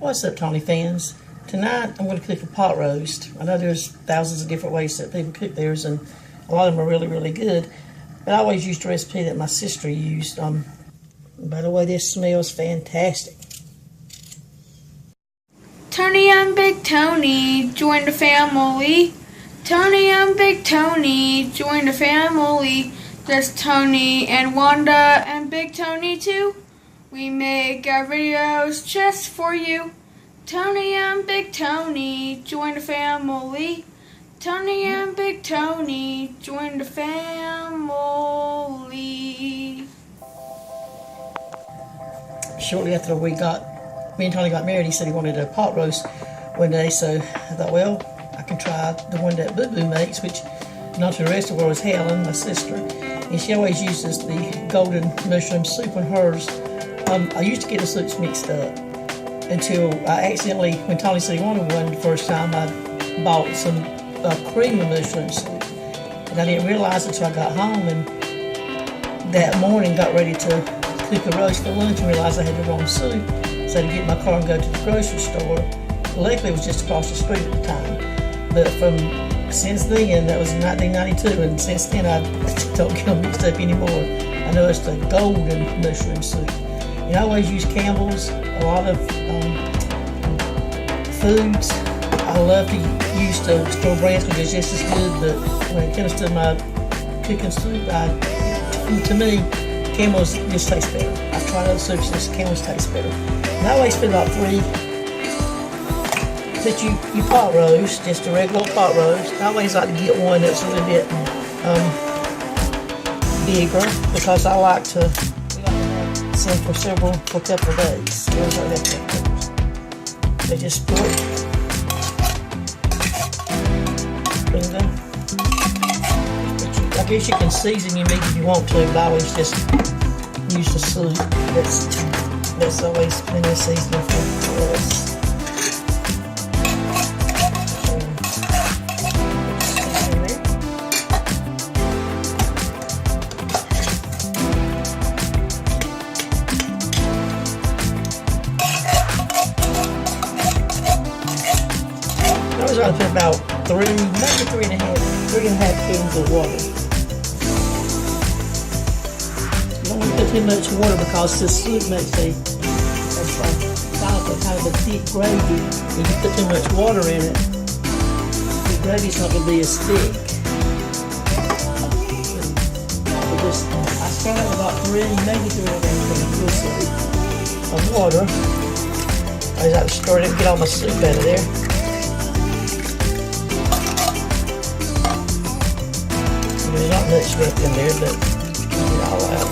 What's up, Tawny fans? Tonight I'm going to cook a pot roast. I know there's thousands of different ways that people cook theirs, and a lot of them are really, really good. But I always used a recipe that my sister used. By the way, this smells fantastic. Tony and Big Tony, join the family. Tony and Big Tony, join the family. There's Tony and Wanda and Big Tony too. We make our videos just for you. Tony and Big Tony, join the family. Tony and Big Tony, join the family. Shortly after me and Tony got married, he said he wanted a pot roast one day, so I thought, well, I can try the one that Boo Boo makes, which not to the rest of the world is Helen, my sister, and she always uses the golden mushroom soup in hers. I used to get the soups mixed up until I accidentally, when Tony said he wanted one the first time, I bought some cream of mushroom soup. And I didn't realize it until I got home, and that morning got ready to cook a roast for lunch and realized I had the wrong soup. So I had to get in my car and go to the grocery store. Luckily, it was just across the street at the time. But since then, that was in 1992, and since then I don't get them mixed up anymore. I know it's the golden mushroom soup. And I always use Campbell's, a lot of foods. I love to use the store brands because it's just as good, but when it comes to my cooking soup, to me, Campbell's just tastes better. I've tried other soups, just Campbell's tastes better. And I always put about 3, but you pot roast, just a regular pot roast. I always like to get one that's a little bit bigger because I like to sit for a couple of days. They just put it in there. I guess you can season your meat if you want to, but I always just use the soup. That's always been a seasoning for us. I was going to put about 3, maybe 3.5 cans of water. You don't want to put too much water because the soup makes a kind of a thick gravy. If you put too much water in it, the gravy's not going to be as thick. I start out with about 3, maybe 3.5 cans of water. I just have to stir it and get all my soup out of there. There's not much left in there, but get it all out.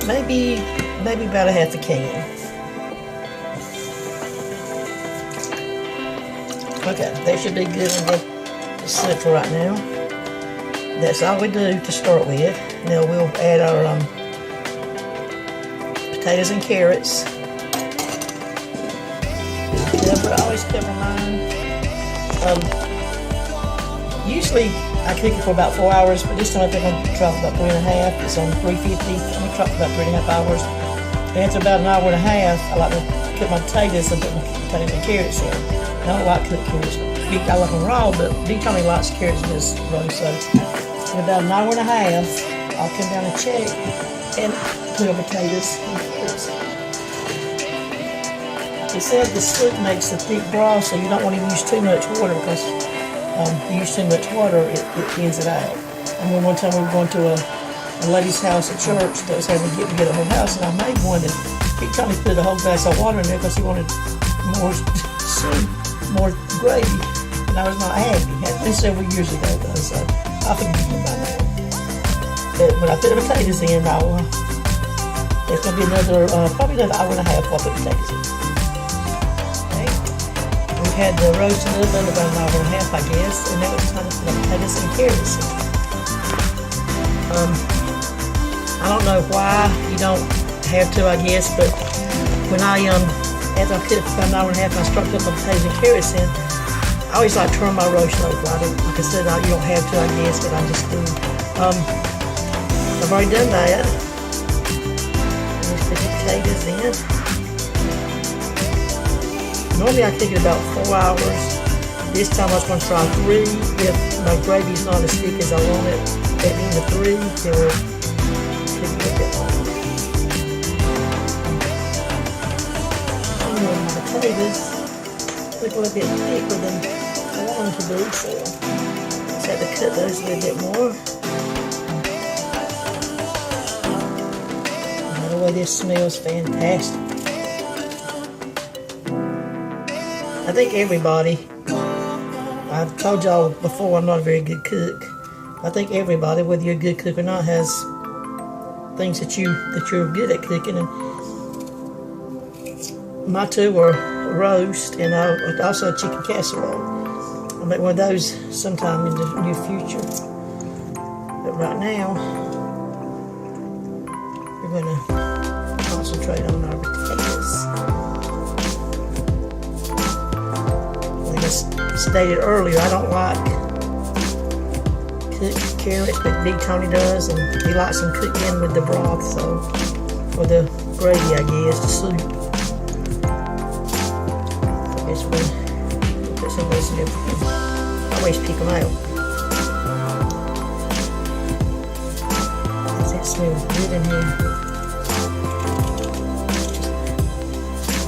Maybe about a half a can. Okay, that should be good in the soup for right now. That's all we do to start with. Now we'll add our potatoes and carrots. I always cover mine. Usually I cook it for about 4 hours, but this time I think I'm going to try for about 3.5. It's on 350. I'm going to try for about 3.5 hours. And after about an hour and a half, I like to cook my potatoes and put my potatoes and carrots in. I don't like cooked carrots. I like them raw, but Big Tony likes carrots in this roast. So in about an hour and a half, I'll come down and check and put our potatoes and carrots. It said the soup makes a thick broth, so you don't want to use too much water because if you use too much water, it thins it out. I mean, one time we were going to a lady's house at church that was having a get-together at her house, and I made one, and he told me to put a whole glass of water in there because he wanted more soup, more gravy, and I was not happy. It had been several years ago, though, so I forgive him by now. But when I put the potatoes in, there's going to be probably another hour and a half while I put potatoes in. Had the roast a little bit, about an hour and a half, I guess, and that was time to put the potatoes and carrots in. I don't know why you don't have to, I guess, but when after I cook for about an hour and a half, I start putting my potatoes and carrots in, I always like to turn my roast over. Like I said, you don't have to, I guess, but I just do. I've already done that. Let's put the potatoes in. Normally I cook it about 4 hours. This time I was going to try 3. If my gravy's not as thick as I want it, at the end of 3, then we'll cook it a bit longer. My potatoes look a little bit thicker than I want them to be, so just have to cut those a little bit more. By the way, this smells fantastic. I think everybody, I've told y'all before I'm not a very good cook. I think everybody, whether you're a good cook or not, has things that you're good at cooking, and my two were roast and also a chicken casserole. I'll make one of those sometime in the near future. But right now, we're going to concentrate on our potatoes. Like I stated earlier, I don't like cooked carrots, but Big Tony does, and he likes them cooked in with the broth, so, or the gravy, I guess, the soup. We'll put some of those in there. I always pick them out. That smells good in here.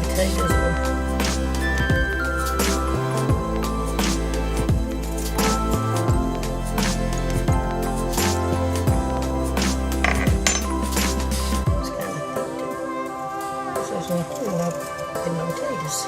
Potatoes will. It's kind of thick. So it's going to cool up in my potatoes.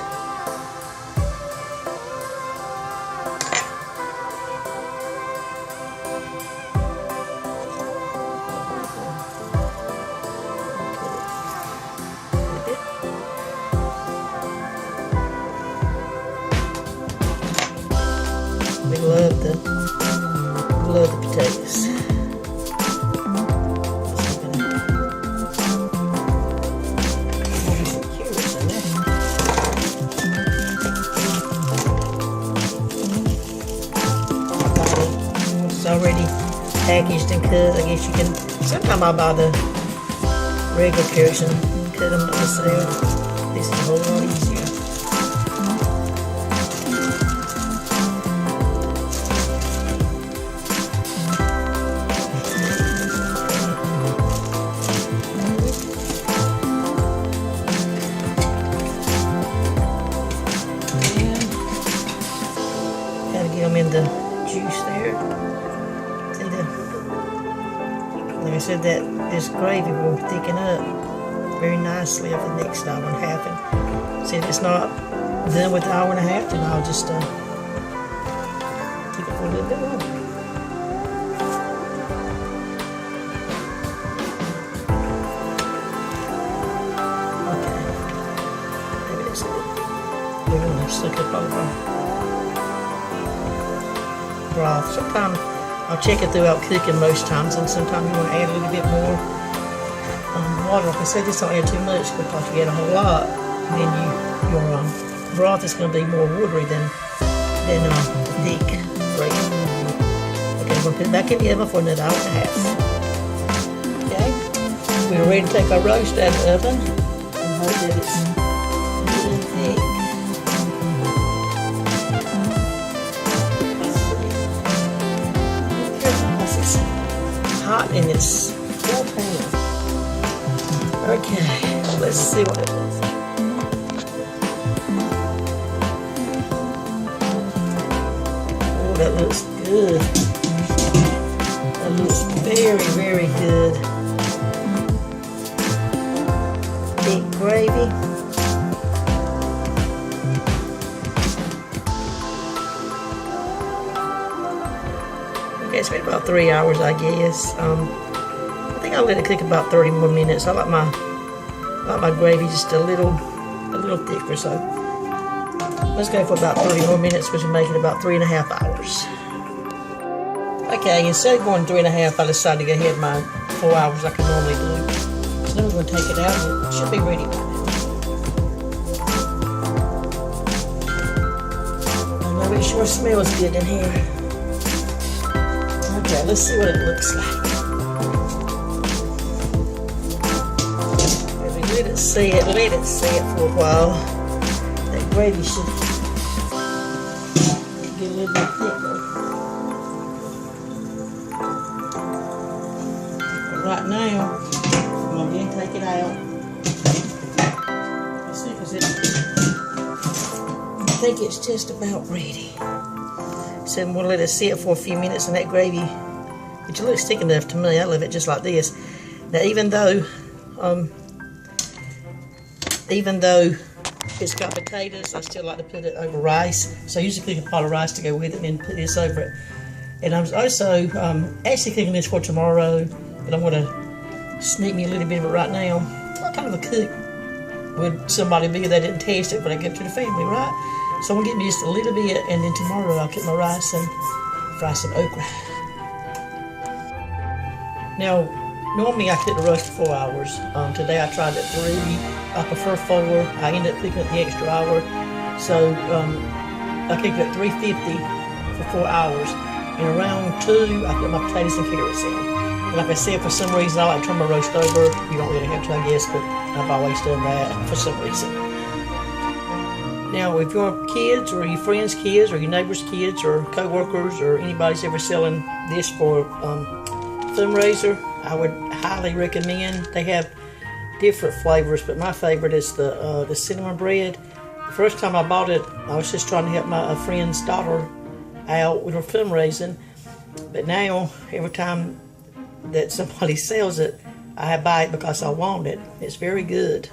We love the potatoes. Maybe some carrots in there. It's already packaged and cut. I guess you can. Sometimes I'll buy the regular carrots and cut them myself. This is a whole lot easier. Get them in the juice there. See like I said, that this gravy will thicken up very nicely over the next hour and a half. And see if it's not done with the hour and a half, then I'll just keep it for a little bit longer. Okay, maybe that's good. We're gonna stick it over broth. Sometimes I'll check it throughout cooking most times, and sometimes you want to add a little bit more water. Like I said, just don't add too much because you add a whole lot, and then your broth is going to be more watery than thick gravy. Okay, we're going to put it back in the oven for another hour and a half. Okay, we're ready to take our roast out of the oven and hope that it's really thick. Hot and it's full pan. Okay, let's see what it is. Oh, that looks good. That looks very, very good. Thick gravy. Okay, it's been about 3 hours, I guess. I think I'll let it cook about 30 more minutes. I like my gravy just a little thicker, so let's go for about 30 more minutes, which will make it about 3.5 hours. Okay, instead of going 3.5, I decided to go ahead my 4 hours like I normally do. So then we're going to take it out, and it should be ready by now. I'm not really sure it smells good in here. Okay, Okay, let's see what it looks like. If we let it sit for a while, that gravy should get a little bit thicker. But right now, I'm going to again take it out. Let's see, because I think it's just about ready. So I'm going to let it sit for a few minutes in that gravy. It looks thick enough to me. I love it just like this. Now even though it's got potatoes, I still like to put it over rice. So I usually cook a pot of rice to go with it and then put this over it. And I'm also actually cooking this for tomorrow, but I'm going to sneak me a little bit of it right now. What kind of a cook would somebody be if they didn't taste it when I give it to the family, right? So I'm going to get me just a little bit, and then tomorrow I'll cook my rice and fry some okra. Now, normally I cook the roast for 4 hours. Today I tried it 3. I prefer 4. I ended up cooking it the extra hour. So I cooked it at 350 for 4 hours. And around 2, I put my potatoes and carrots in. And like I said, for some reason I like to turn my roast over. You don't really have to, I guess, but I've always done that for some reason. Now, if your kids or your friends' kids or your neighbors' kids or co-workers or anybody's ever selling this for fundraiser, I would highly recommend. They have different flavors, but my favorite is the cinnamon bread. The first time I bought it, I was just trying to help my friend's daughter out with her fundraising. But now, every time that somebody sells it, I buy it because I want it. It's very good.